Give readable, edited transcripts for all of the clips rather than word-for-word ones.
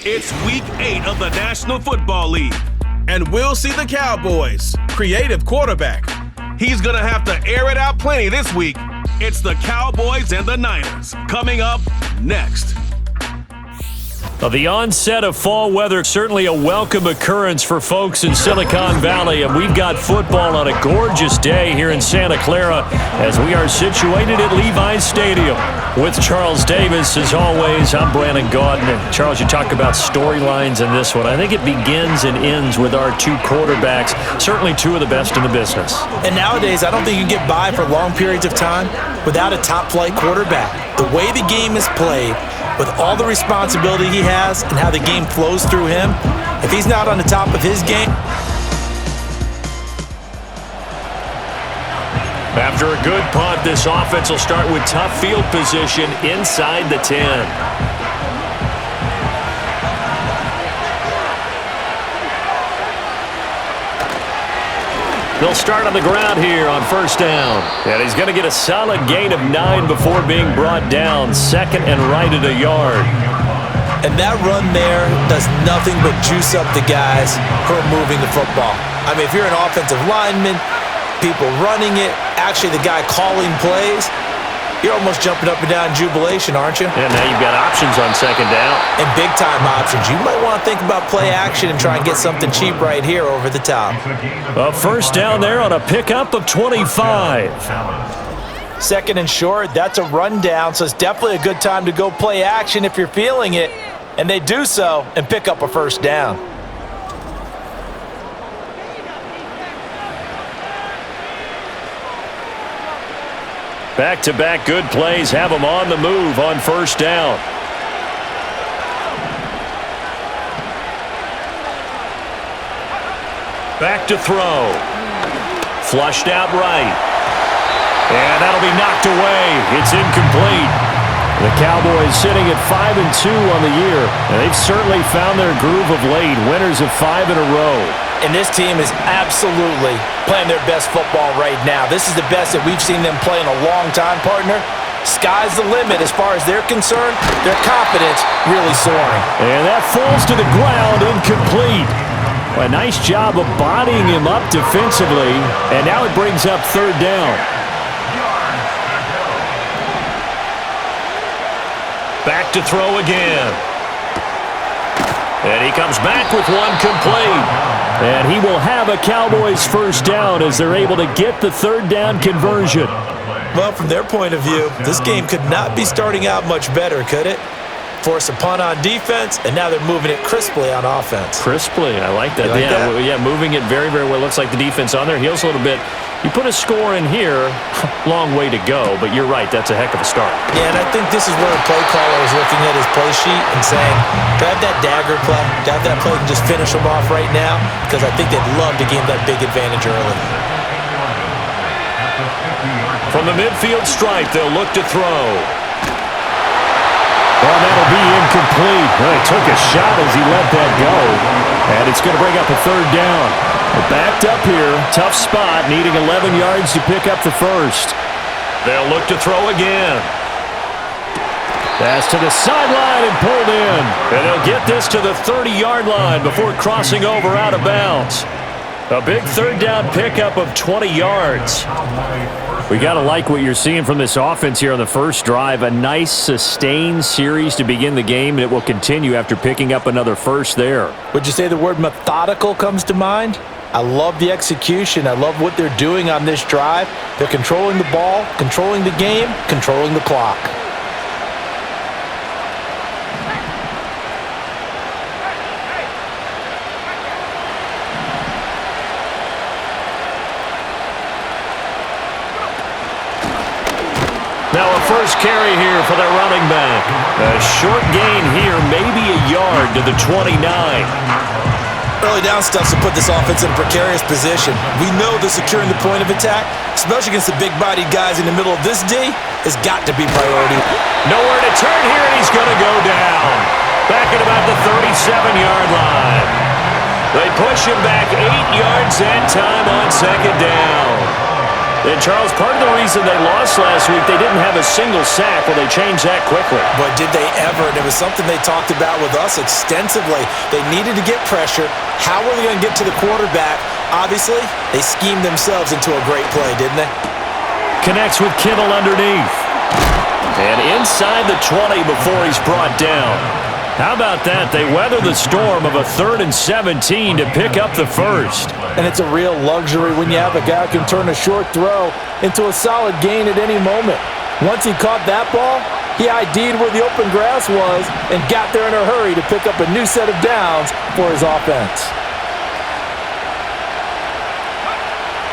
It's Week 8 of the National Football League. And we'll see the Cowboys' creative quarterback. He's going to have to air it out plenty this week. It's the Cowboys and the Niners coming up next. The onset of fall weather, certainly a welcome occurrence for folks in Silicon Valley, and we've got football on a gorgeous day here in Santa Clara as we are situated at Levi's Stadium. With Charles Davis, as always, I'm Brandon Gaudin. And Charles, you talk about storylines in this one. I think it begins and ends with our two quarterbacks, certainly two of the best in the business. And nowadays, I don't think you can get by for long periods of time without a top-flight quarterback. The way the game is played, with all the responsibility he has and how the game flows through him, if he's not on the top of his game. After a good punt, this offense will start with tough field position inside the 10. They'll start on the ground here on first down. And he's going to get a solid gain of 9 before being brought down. Second and right at a yard. And that run there does nothing but juice up the guys who are moving the football. I mean, if you're an offensive lineman, people running it, actually the guy calling plays, you're almost jumping up and down in jubilation, aren't you? And now you've got options on second down. And big-time options. You might want to think about play action and try and get something cheap right here over the top. A first down there on a pickup of 25. Second and short, that's a rundown, so it's definitely a good time to go play action if you're feeling it. And they do so and pick up a first down. Back-to-back good plays have them on the move on first down. Back to throw. Flushed out right. And that'll be knocked away. It's incomplete. The Cowboys sitting at 5-2 on the year. And they've certainly found their groove of late. Winners of 5 in a row. And this team is absolutely playing their best football right now. This is the best that we've seen them play in a long time, partner. Sky's the limit as far as they're concerned. Their confidence really soaring. And that falls to the ground, incomplete. A nice job of bodying him up defensively. And now it brings up third down. Back to throw again. And he comes back with one complete. And he will have a Cowboys first down as they're able to get the third down conversion. Well, from their point of view, this game could not be starting out much better, could it? Force a punt on defense, and now they're moving it crisply on offense. Crisply, I like that. Yeah, moving it very, very well. Looks like the defense on their heels a little bit. You put a score in here, long way to go, but you're right, that's a heck of a start. Yeah, and I think this is where the play caller is looking at his play sheet and saying, grab that dagger play, grab that play and just finish them off right now, because I think they'd love to gain that big advantage early. From the midfield stripe, they'll look to throw. Well, that'll be incomplete. Well, he took a shot as he let that go. And it's going to bring up a third down. We're backed up here. Tough spot, needing 11 yards to pick up the first. They'll look to throw again. Pass to the sideline and pulled in. And they'll get this to the 30-yard line before crossing over out of bounds. A big third down pickup of 20 yards. We got to like what you're seeing from this offense here on the first drive. A nice, sustained series to begin the game, and it will continue after picking up another first there. Would you say the word methodical comes to mind? I love the execution. I love what they're doing on this drive. They're controlling the ball, controlling the game, controlling the clock. Now a first carry here for their running back. A short gain here, maybe a yard to the 29. Early down stuffs to put this offense in a precarious position. We know that securing the point of attack, especially against the big-bodied guys in the middle of this D, has got to be priority. Nowhere to turn here, and he's going to go down. Back at about the 37-yard line. They push him back 8 yards that time on second down. And Charles, part of the reason they lost last week, they didn't have a single sack. Well, they changed that quickly. But did they ever? And it was something they talked about with us extensively. They needed to get pressure. How were they going to get to the quarterback? Obviously, they schemed themselves into a great play, didn't they? Connects with Kittle underneath. And inside the 20 before he's brought down. How about that? They weather the storm of a 3rd and 17 to pick up the first. And it's a real luxury when you have a guy who can turn a short throw into a solid gain at any moment. Once he caught that ball, he ID'd where the open grass was and got there in a hurry to pick up a new set of downs for his offense.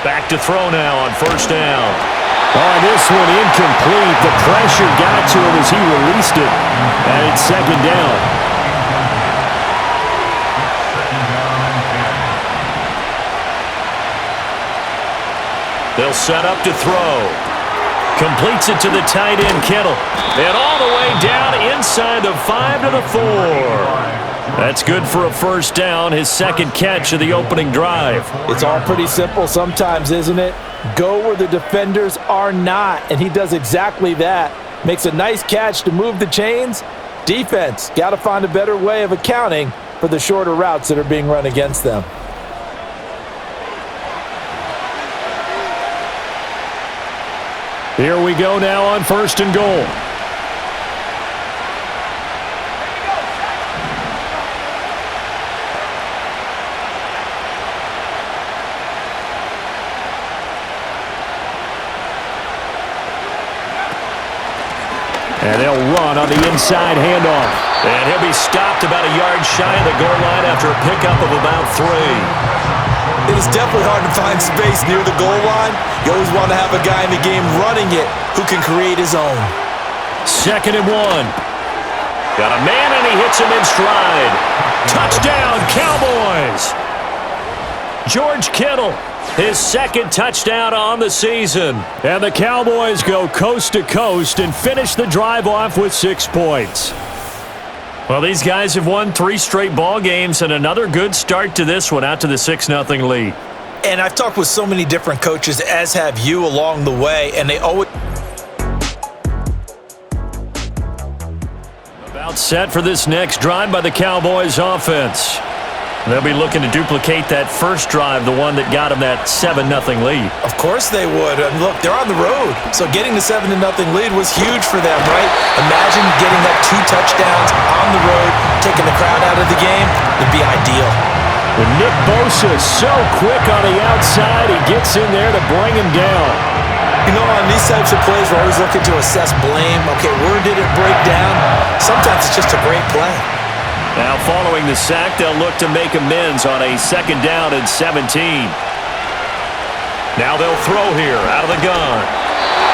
Back to throw now on 1st down. Oh, this one incomplete. The pressure got to him as he released it. And it's 2nd down. They'll set up to throw. Completes it to the tight end, Kittle. And all the way down inside the 5 to the 4. That's good for a 1st down, his 2nd catch of the opening drive. It's all pretty simple sometimes, isn't it? Go where the defenders are not, and he does exactly that. Makes a nice catch to move the chains. Defense, got to find a better way of accounting for the shorter routes that are being run against them. Here we go now on 1st and goal. And they'll run on the inside handoff. And he'll be stopped about a yard shy of the goal line after a pickup of about 3. It is definitely hard to find space near the goal line. You always want to have a guy in the game running it who can create his own. 2nd and 1. Got a man and he hits him in stride. Touchdown, Cowboys! George Kittle, his 2nd touchdown on the season. And the Cowboys go coast to coast and finish the drive off with 6 points. Well, these guys have won 3 straight ball games and another good start to this one out to the 6-0 lead. And I've talked with so many different coaches, as have you, along the way, and they always... About set for this next drive by the Cowboys offense. They'll be looking to duplicate that first drive, the one that got them that 7-0 lead. Of course they would. And look, they're on the road. So getting the 7-0 lead was huge for them, right? Imagine getting that 2 touchdowns on the road, taking the crowd out of the game. It'd be ideal. And Nick Bosa is so quick on the outside, he gets in there to bring him down. You know, on these types of plays, we're always looking to assess blame. Okay, where did it break down? Sometimes it's just a great play. Now following the sack, they'll look to make amends on a 2nd down and 17. Now they'll throw here out of the gun.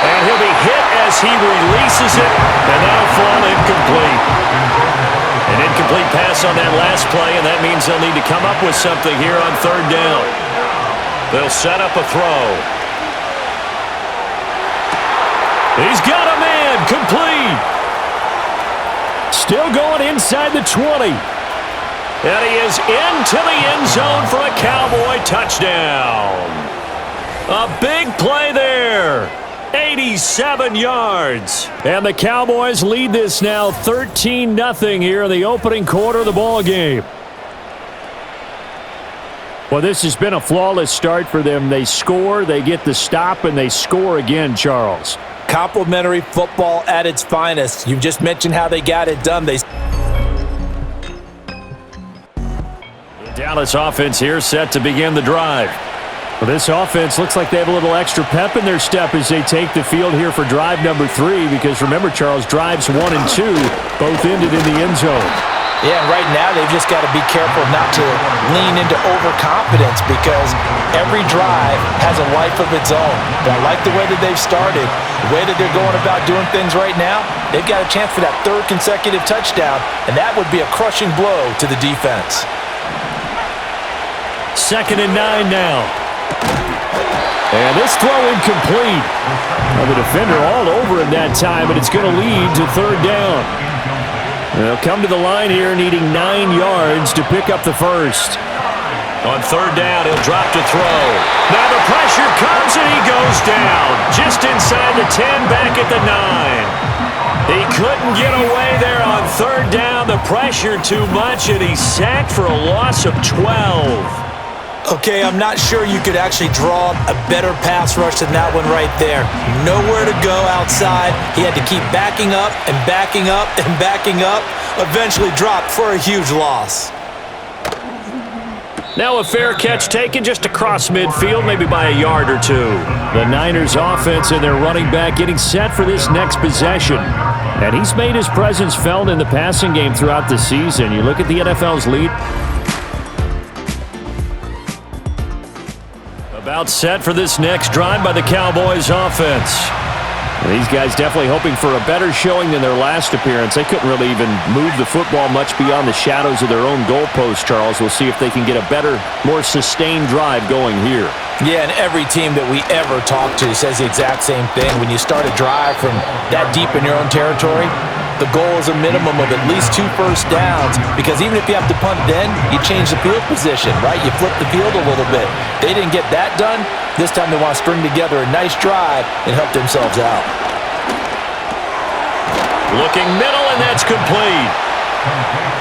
And he'll be hit as he releases it, and that'll fall incomplete. An incomplete pass on that last play, and that means they'll need to come up with something here on 3rd down. They'll set up a throw. He's got a man, complete. Still going inside the 20. And he is into the end zone for a Cowboy touchdown. A big play there. 87 yards. And the Cowboys lead this now 13-0 here in the opening quarter of the ball game. Well, this has been a flawless start for them. They score, they get the stop, and they score again, Charles. Complimentary football at its finest. You've just mentioned how they got it done. The Dallas offense here set to begin the drive. Well, this offense looks like they have a little extra pep in their step as they take the field here for drive number 3, because remember, Charles, drives 1 and 2 both ended in the end zone. Yeah, and right now they've just got to be careful not to lean into overconfidence, because every drive has a life of its own. But I like the way that they've started, the way that they're going about doing things right now. They've got a chance for that 3rd consecutive touchdown, and that would be a crushing blow to the defense. 2nd and 9 now. And this throw incomplete. Well, the defender all over him that time, but it's going to lead to 3rd down. They'll come to the line here needing 9 yards to pick up the first. On third down, he'll drop to throw. Now the pressure comes and he goes down. Just inside the 10, back at the 9. He couldn't get away there on third down. The pressure too much, and he's sacked for a loss of 12. Okay, I'm not sure you could actually draw a better pass rush than that one right there. Nowhere to go outside. He had to keep backing up and backing up and backing up. Eventually dropped for a huge loss. Now a fair catch taken just across midfield, maybe by a yard or two. The Niners offense and their running back getting set for this next possession. And he's made his presence felt in the passing game throughout the season. You look at the NFL's lead. About set for this next drive by the Cowboys offense. These guys definitely hoping for a better showing than their last appearance. They couldn't really even move the football much beyond the shadows of their own goalpost, Charles. We'll see if they can get a better, more sustained drive going here. Yeah, and every team that we ever talk to says the exact same thing. When you start a drive from that deep in your own territory, the goal is a minimum of at least 2 first downs, because even if you have to punt then, you change the field position, right? You flip the field a little bit. They didn't get that done. This time they want to string together a nice drive and help themselves out. Looking middle, and that's complete.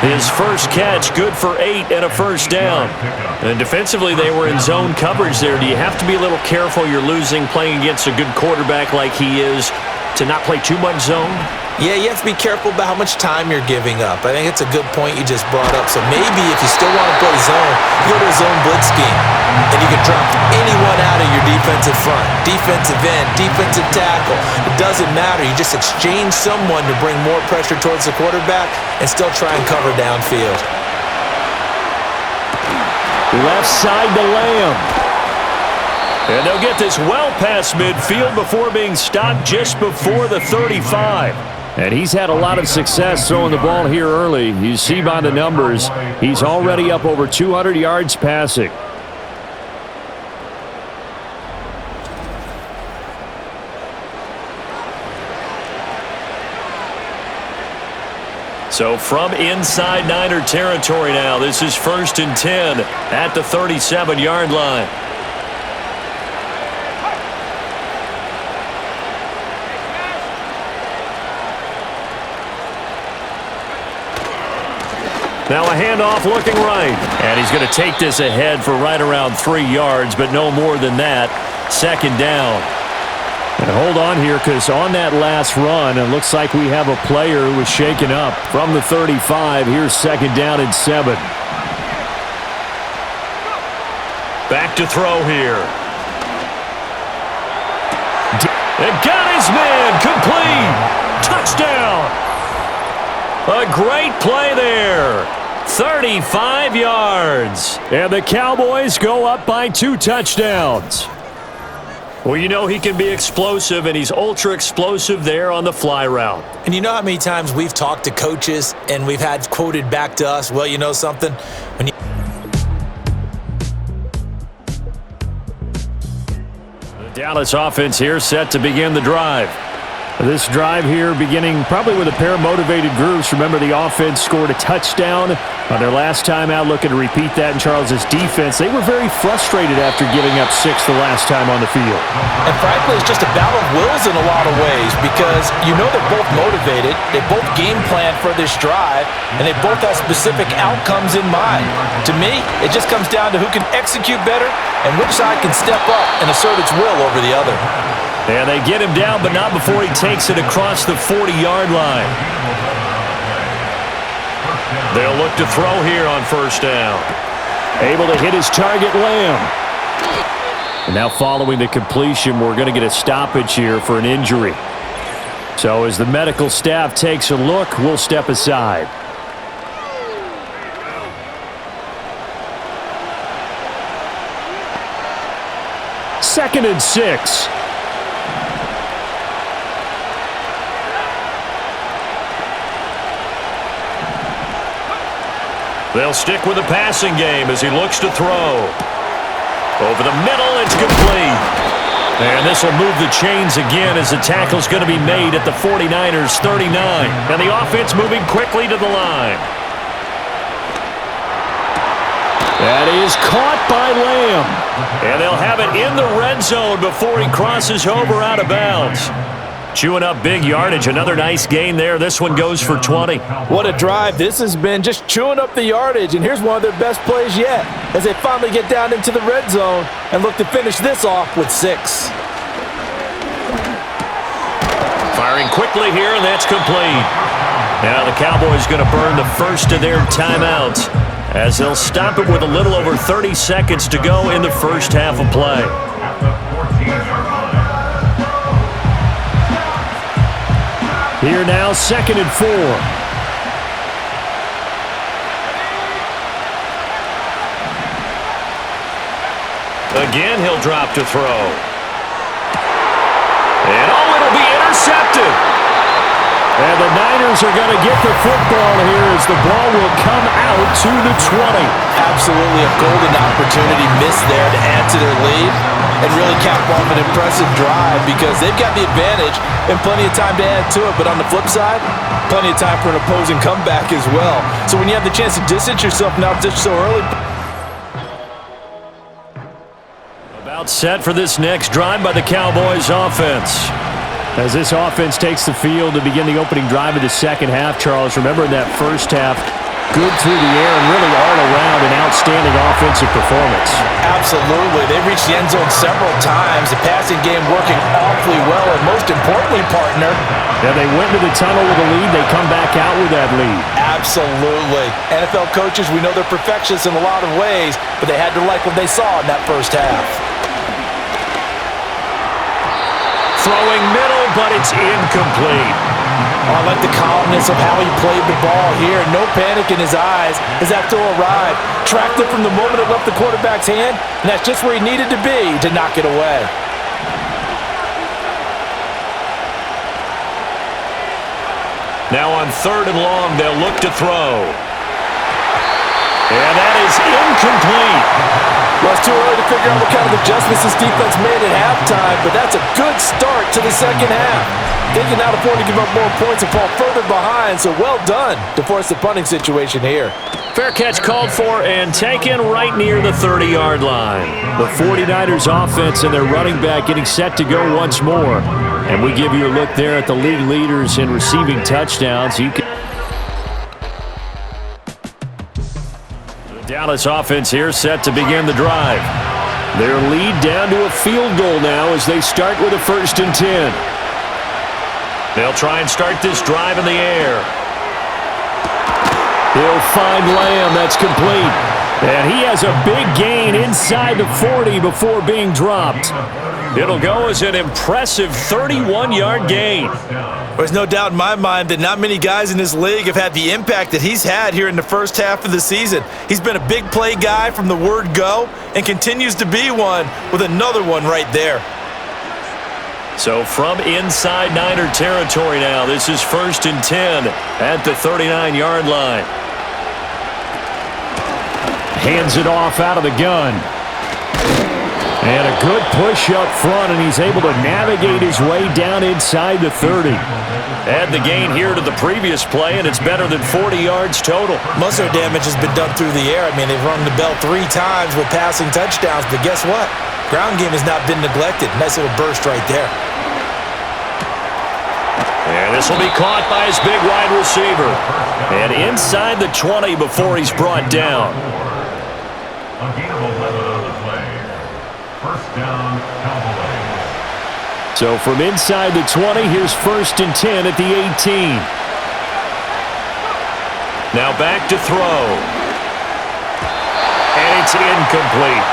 His first catch, good for 8 and a first down. And defensively, they were in zone coverage there. Do you have to be a little careful? You're losing, playing against a good quarterback like he is, to not play too much zone? Yeah, you have to be careful about how much time you're giving up. I think it's a good point you just brought up. So maybe if you still want to play zone, you go to a zone blitz scheme, and you can drop anyone out of your defensive front, defensive end, defensive tackle. It doesn't matter. You just exchange someone to bring more pressure towards the quarterback and still try and cover downfield. Left side to Lamb. And they'll get this well past midfield before being stopped just before the 35. And he's had a lot of success throwing the ball here early. You see by the numbers, he's already up over 200 yards passing. So from inside Niner territory now, this is 1st and 10 at the 37-yard line. Now a handoff looking right. And he's going to take this ahead for right around 3 yards, but no more than that. 2nd down. And hold on here, because on that last run, it looks like we have a player who was shaken up. From the 35, here's 2nd down and 7. Back to throw here. And got his man, complete. Touchdown. A great play there. 35 yards. And the Cowboys go up by 2 touchdowns. Well, you know he can be explosive, and he's ultra explosive there on the fly route. And you know how many times we've talked to coaches and we've had quoted back to us, well, you know something? When you The Dallas offense here set to begin the drive. This drive here beginning probably with a pair of motivated groups. Remember, the offense scored a touchdown on their last time out, looking to repeat that in Charles's defense. They were very frustrated after giving up 6 the last time on the field. And frankly, it's just a battle of wills in a lot of ways, because you know they're both motivated, they both game plan for this drive, and they both have specific outcomes in mind. To me, it just comes down to who can execute better and which side can step up and assert its will over the other. And they get him down, but not before he takes it across the 40-yard line. They'll look to throw here on 1st down. Able to hit his target, Lamb. And now following the completion, we're going to get a stoppage here for an injury. So as the medical staff takes a look, we'll step aside. Second and 6. They'll stick with the passing game as he looks to throw. Over the middle, it's complete. And this will move the chains again as the tackle's going to be made at the 49ers' 39. And the offense moving quickly to the line. That is caught by Lamb. And they'll have it in the red zone before he crosses over out of bounds. Chewing up big yardage. Another nice gain there. This one goes for 20. What a drive this has been, just chewing up the yardage. And here's one of their best plays yet as they finally get down into the red zone and look to finish this off with 6. Firing quickly here, and that's complete. Now the Cowboys going to burn the first of their timeouts as they'll stop it with a little over 30 seconds to go in the first half of play. Here now, 2nd and 4. Again, he'll drop to throw. And it'll be intercepted. And the Niners are going to get the football here as the ball will come out to the 20. Absolutely a golden opportunity missed there to add to their lead and really cap off an impressive drive because they've got the advantage and plenty of time to add to it. But on the flip side, plenty of time for an opposing comeback as well. So when you have the chance to distance yourself now just so early. About set for this next drive by the Cowboys offense. As this offense takes the field to begin the opening drive of the second half, Charles, remember in that first half, good through the air and really all around an outstanding offensive performance. Absolutely. They reached the end zone several times. The passing game working awfully well, and most importantly, partner. Yeah, they went to the tunnel with a lead. They come back out with that lead. Absolutely. NFL coaches, we know they're perfectionists in a lot of ways, but they had to like what they saw in that first half. Throwing middle, but it's incomplete. I like the calmness of how he played the ball here. No panic in his eyes as that throw arrived. Tracked it from the moment it left the quarterback's hand, and that's just where he needed to be to knock it away. Now on 3rd and long, they'll look to throw. And that is incomplete. Well, it's too early to figure out what kind of adjustments this defense made at halftime, but that's a good start to the second half. They can now afford to give up more points and fall further behind, so well done to force the punting situation here. Fair catch called for and taken right near the 30-yard line. The 49ers offense and their running back getting set to go once more. And we give you a look there at the league leaders in receiving touchdowns. You can Dallas offense here set to begin the drive. Their lead down to a field goal now as they start with a 1st and 10. They'll try and start this drive in the air. He'll find Lamb. That's complete. And he has a big gain inside the 40 before being dropped. It'll go as an impressive 31-yard gain. There's no doubt in my mind that not many guys in this league have had the impact that he's had here in the first half of the season. He's been a big play guy from the word go and continues to be one with another one right there. So from inside Niner territory now, this is 1st and 10 at the 39-yard line. Hands it off out of the gun. And a good push up front, and he's able to navigate his way down inside the 30. Add the gain here to the previous play, and it's better than 40 yards total. Most of their damage has been done through the air. I mean, they've rung the bell 3 times with passing touchdowns, but guess what? Ground game has not been neglected. Nice little burst right there. And this will be caught by his big wide receiver. And inside the 20 before he's brought down. A gain of 11 on the play. First down, Cowboys. So from inside the 20, here's 1st and 10 at the 18. Now back to throw. And it's incomplete.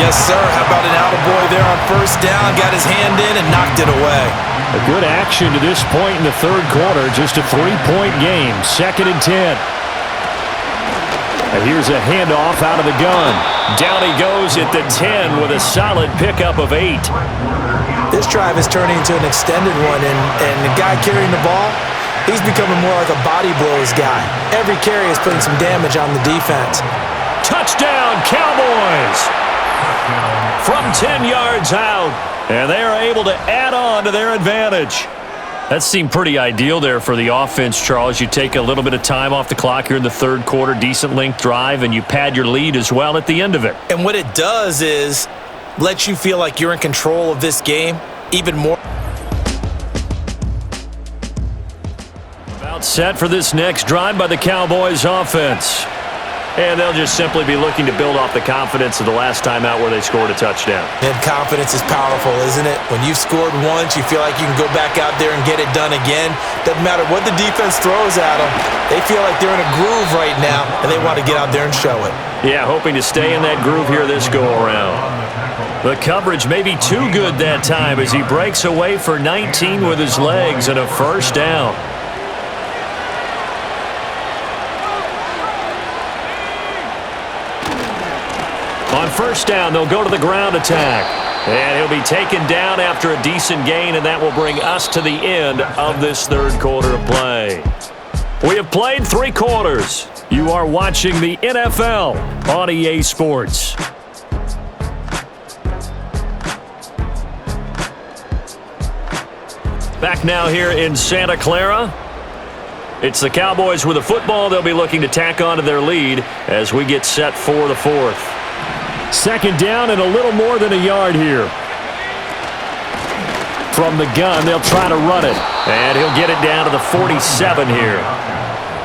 Yes, sir. How about an attaboy there on 1st down? Got his hand in and knocked it away. A good action to this point in the 3rd quarter. Just a 3-point game. 2nd and 10. And here's a handoff out of the gun. Down he goes at the 10 with a solid pickup of 8. This drive is turning into an extended one, and the guy carrying the ball, he's becoming more like a body blows guy. Every carry is putting some damage on the defense. Touchdown, Cowboys! From 10 yards out, and they are able to add on to their advantage. That seemed pretty ideal there for the offense, Charles. You take a little bit of time off the clock here in the third quarter, decent length drive, and you pad your lead as well at the end of it. And what it does is let you feel like you're in control of this game even more. About set for this next drive by the Cowboys offense. And they'll just simply be looking to build off the confidence of the last time out where they scored a touchdown. And confidence is powerful, isn't it? When you've scored once, you feel like you can go back out there and get it done again. Doesn't matter what the defense throws at them. They feel like they're in a groove right now, and they want to get out there and show it. Yeah, hoping to stay in that groove here this go-around. The coverage may be too good that time as he breaks away for 19 with his legs and a first down. On first down, they'll go to the ground attack. And he'll be taken down after a decent gain, and that will bring us to the end of this third quarter of play. We have played 3 quarters. You are watching the NFL on EA Sports. Back now here in Santa Clara. It's the Cowboys with the football. They'll be looking to tack on to their lead as we get set for the fourth. Second down and a little more than a yard here. From the gun, they'll try to run it. And he'll get it down to the 47 here.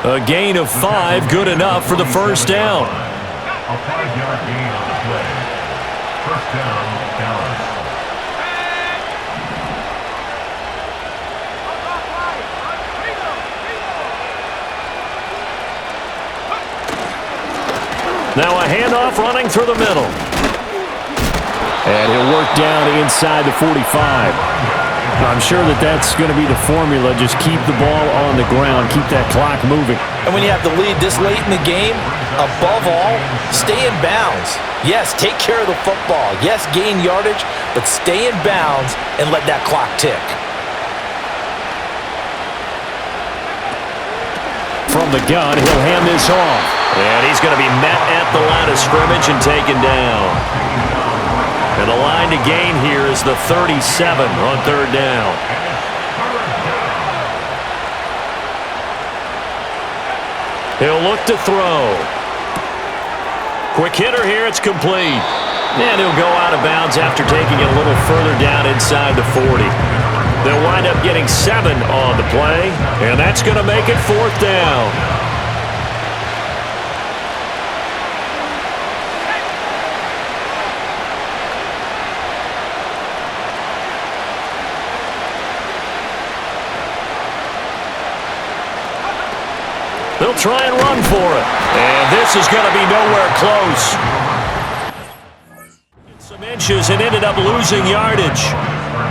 A gain of 5, good enough for the first down. A 5-yard gain on the play. First down, Dallas. Now a handoff running through the middle. And he'll work down inside the 45. I'm sure that's going to be the formula. Just keep the ball on the ground. Keep that clock moving. And when you have the lead this late in the game, above all, stay in bounds. Yes, take care of the football. Yes, gain yardage, but stay in bounds and let that clock tick. From the gun, he'll hand this off. And he's going to be met at the line of scrimmage and taken down. And the line to gain here is the 37 on third down. He'll look to throw. Quick hitter here, it's complete. And he'll go out of bounds after taking it a little further down inside the 40. They'll wind up getting 7 on the play, and that's going to make it fourth down. They'll try and run for it. And this is going to be nowhere close. Some inches and ended up losing yardage.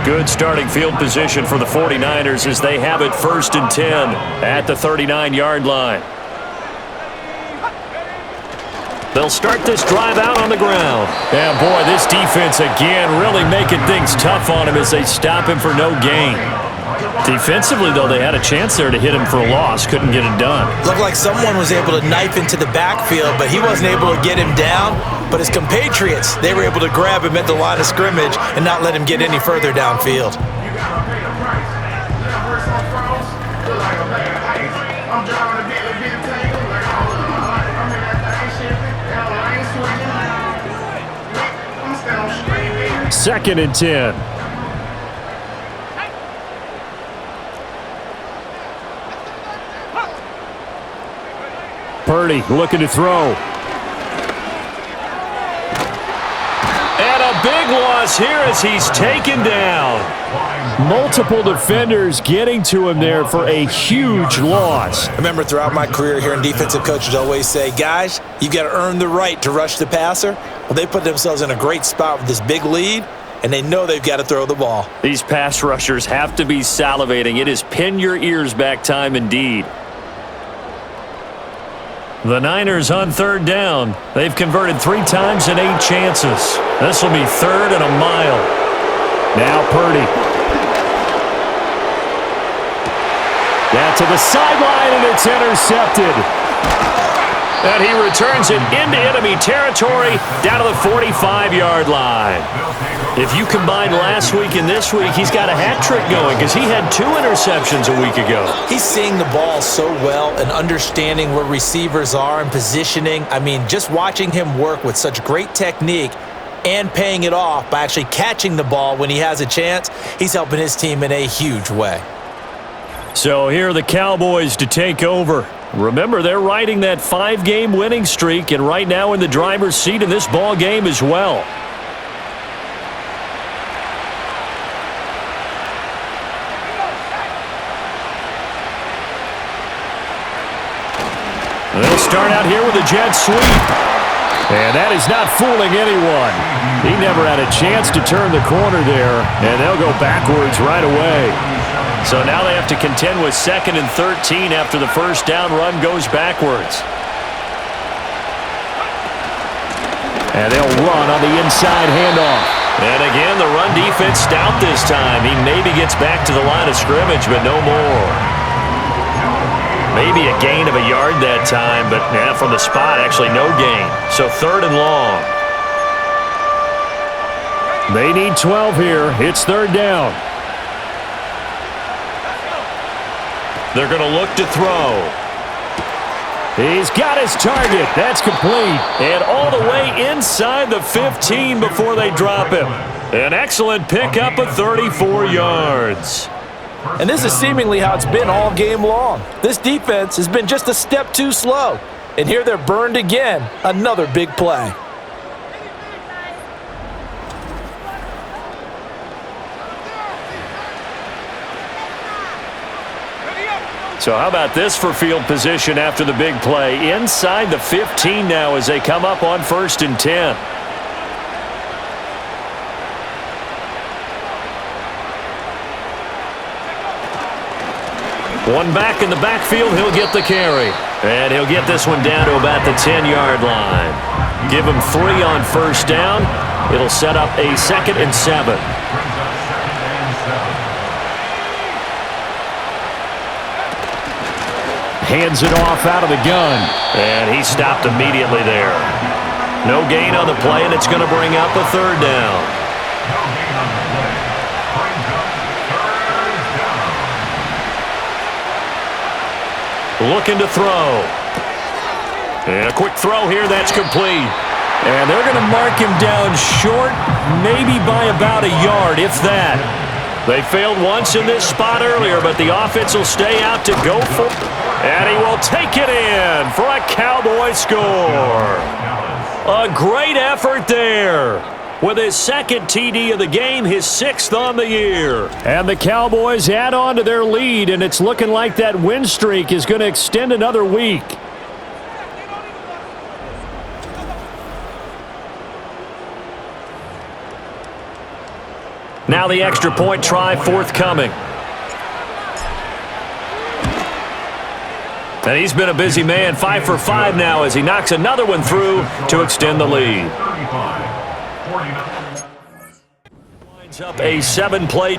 Good starting field position for the 49ers as they have it first and 10 at the 39-yard line. They'll start this drive out on the ground. And boy, this defense again really making things tough on him as they stop him for no gain. Defensively, though, they had a chance there to hit him for a loss. Couldn't get it done. Looked like someone was able to knife into the backfield, but he wasn't able to get him down. But his compatriots, they were able to grab him at the line of scrimmage and not let him get any further downfield. Second and 10. Purdy looking to throw. And a big loss here as he's taken down. Multiple defenders getting to him there for a huge loss. I remember throughout my career here in defensive coaches always say, guys, you got to earn the right to rush the passer. Well, they put themselves in a great spot with this big lead, and they know they've got to throw the ball. These pass rushers have to be salivating. It is pin your ears back time indeed. The Niners on third down. They've converted 3 times in 8 chances. This will be third and a mile. Now Purdy. Down to the sideline, and it's intercepted. And he returns it into enemy territory down to the 45-yard line. If you combine last week and this week, he's got a hat trick going because he had 2 interceptions a week ago. He's seeing the ball so well and understanding where receivers are and positioning. I mean, just watching him work with such great technique and paying it off by actually catching the ball when he has a chance, he's helping his team in a huge way. So here are the Cowboys to take over. Remember, they're riding that 5-game winning streak and right now in the driver's seat in this ball game as well. They'll start out here with a jet sweep. And that is not fooling anyone. He never had a chance to turn the corner there, and they'll go backwards right away. So now they have to contend with 2nd and 13 after the first down run goes backwards. And they'll run on the inside handoff. And again, the run defense stout this time. He maybe gets back to the line of scrimmage, but no more. Maybe a gain of a yard that time, but from the spot, actually no gain. So 3rd and long. They need 12 here. It's 3rd down. They're going to look to throw. He's got his target. That's complete. And all the way inside the 15 before they drop him. An excellent pickup of 34 yards. And this is seemingly how it's been all game long. This defense has been just a step too slow. And here they're burned again. Another big play. So how about this for field position after the big play? Inside the 15 now as they come up on 1st and 10. One back in the backfield, he'll get the carry. And he'll get this one down to about the 10-yard line. Give him 3 on 1st down. It'll set up a 2nd and 7. Hands it off out of the gun. And he stopped immediately there. No gain on the play, and it's going to bring up a 3rd down. Looking to throw. And a quick throw here, that's complete. And they're going to mark him down short, maybe by about a yard, if that. They failed once in this spot earlier, but the offense will stay out to go for it. And he will take it in for a Cowboy score. A great effort there. With his 2nd TD of the game, his 6th on the year. And the Cowboys add on to their lead, and it's looking like that win streak is going to extend another week. Now the extra point try forthcoming. And he's been a busy man, 5 for 5 now as he knocks another one through to extend the lead. Lines up a 7-play.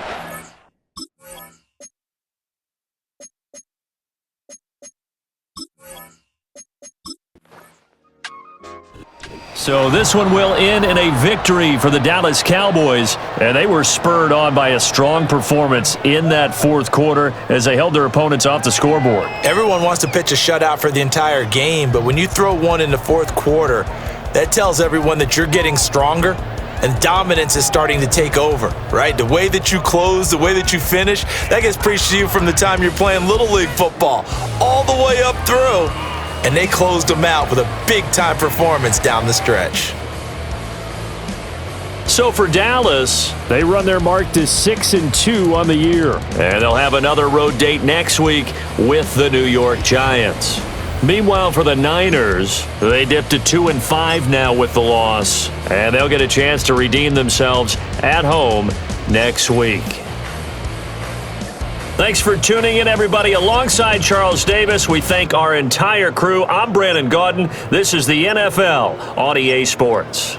So this one will end in a victory for the Dallas Cowboys, and they were spurred on by a strong performance in that 4th quarter as they held their opponents off the scoreboard. Everyone wants to pitch a shutout for the entire game, but when you throw one in the 4th quarter, that tells everyone that you're getting stronger and dominance is starting to take over, right? The way that you close, the way that you finish, that gets preached to you from the time you're playing Little League football all the way up through. And they closed them out with a big-time performance down the stretch. So for Dallas, they run their mark to 6-2 on the year. And they'll have another road date next week with the New York Giants. Meanwhile, for the Niners, they dipped to 2-5 now with the loss. And they'll get a chance to redeem themselves at home next week. Thanks for tuning in, everybody. Alongside Charles Davis, we thank our entire crew. I'm Brandon Gaudin. This is the NFL on EA Sports.